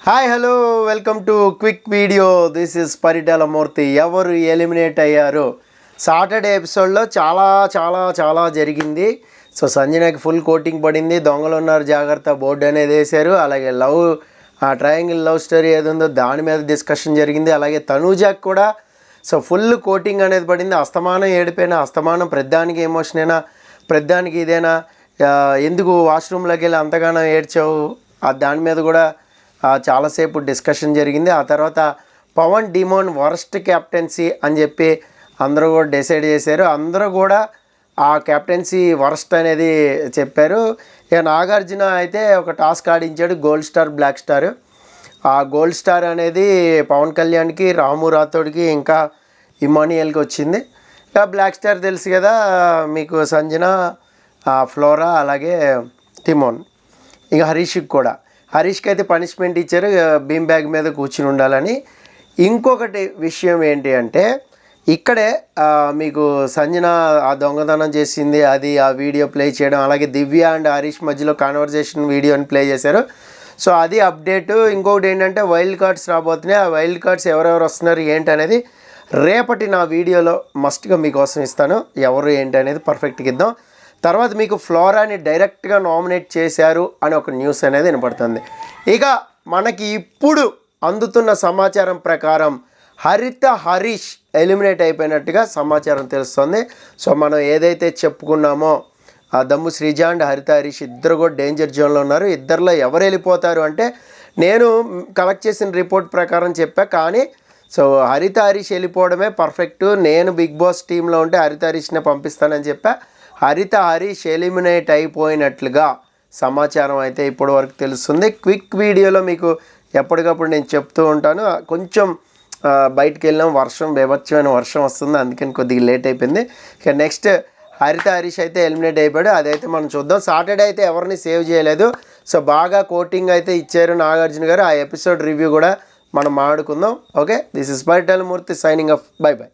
Hi hello welcome to quick video. This is Paritala Murthy. ఎవరు eliminate అయ్యారు? Saturday ఎపిసోడ్లో చాలా చాలా చాలా జరిగింది. సో సంజనాకి ఫుల్ కోటింగ్ పడింది. దొంగలు ఉన్నారు జాగ్రత్త బోర్డు అనేది వేశారు. అలాగే ట్రయాంగిల్ లవ్ స్టోరీ ఏది ఉందో దాని మీద డిస్కషన్ జరిగింది. అలాగే తనూజాకి కూడా సో ఫుల్ కోటింగ్ అనేది పడింది. అస్తమానం ఏడిపోయినా, అస్తమానం ప్రద్దానికి ఎమోషన్ అయినా, ప్రద్దానికి ఇదేనా, ఎందుకు వాష్రూమ్లోకి వెళ్ళి అంతగానో ఏడ్చావు, దాని మీద కూడా చాలాసేపు డిస్కషన్ జరిగింది. ఆ తర్వాత పవన్ డిమోన్ వరస్ట్ క్యాప్టెన్సీ అని చెప్పి అందరూ కూడా డిసైడ్ చేశారు. అందరూ కూడా ఆ క్యాప్టెన్సీ వరస్ట్ అనేది చెప్పారు. ఇక నాగార్జున అయితే ఒక టాస్క్ ఆడించాడు, గోల్డ్ స్టార్ బ్లాక్ స్టార్. ఆ గోల్డ్ స్టార్ అనేది పవన్ కళ్యాణ్కి, రాము రాథోడ్కి, ఇంకా ఇమానియల్కి వచ్చింది. ఇక బ్లాక్ స్టార్ తెలుసు కదా మీకు, సంజన, ఫ్లోరా, అలాగే టిమోన్. ఇక హరీష్కి కూడా, హరీష్కి అయితే పనిష్మెంట్ ఇచ్చారు, బీమ్ బ్యాగ్ మీద కూర్చుని ఉండాలని. ఇంకొకటి విషయం ఏంటి అంటే, ఇక్కడే మీకు సంజన ఆ దొంగతనం చేసింది, అది ఆ వీడియో ప్లే చేయడం, అలాగే దివ్య అండ్ హరీష్ మధ్యలో కాన్వర్జేషన్ వీడియోని ప్లే చేశారు. సో అది అప్డేటు. ఇంకొకటి ఏంటంటే వైల్డ్ కార్డ్స్ రాబోతున్నాయి. ఆ వైల్డ్ కార్డ్స్ ఎవరెవరు వస్తున్నారు ఏంటి అనేది రేపటి నా వీడియోలో మస్ట్గా మీకోసం ఇస్తాను. ఎవరు ఏంటి అనేది పర్ఫెక్ట్గా ఇద్దాం. తర్వాత మీకు ఫ్లోరాని డైరెక్ట్గా నామినేట్ చేశారు అని ఒక న్యూస్ అనేది వినపడుతుంది. ఇక మనకి ఇప్పుడు అందుతున్న సమాచారం ప్రకారం హరీష్ ఎలిమినేట్ అయిపోయినట్టుగా సమాచారం తెలుస్తుంది. సో మనం ఏదైతే చెప్పుకున్నామో దమ్ము శ్రీజ అండ్ హరీష్ ఇద్దరు కూడా డేంజర్ జోన్లో ఉన్నారు. ఇద్దరిలో ఎవరు వెళ్ళిపోతారు అంటే, నేను కలెక్ట్ చేసిన రిపోర్ట్ ప్రకారం చెప్పా, కానీ సో హరీష్ వెళ్ళిపోవడమే పర్ఫెక్ట్. నేను బిగ్ బాస్ టీంలో ఉంటే హరీష్నే పంపిస్తానని చెప్పా. హరీష్ ఎలిమినేట్ అయిపోయినట్లుగా సమాచారం అయితే ఇప్పటి వరకు తెలుస్తుంది. క్విక్ వీడియోలో మీకు ఎప్పటికప్పుడు నేను చెప్తూ ఉంటాను. కొంచెం బయటికి వెళ్ళాం, వర్షం, బీభత్సమైన వర్షం వస్తుంది, అందుకని కొద్దిగా లేట్ అయిపోయింది. ఇక నెక్స్ట్ హరీష్ అయితే ఎలిమినేట్ అయిపోయాడు. అదైతే మనం చూద్దాం. సాటర్డే అయితే ఎవరిని సేవ్ చేయలేదు. సో బాగా కోటింగ్ అయితే ఇచ్చారు నాగార్జున గారు. ఆ ఎపిసోడ్ రివ్యూ కూడా మనం మాట్లాడుకుందాం. Okay, this is Paritala Murthy signing off. By by.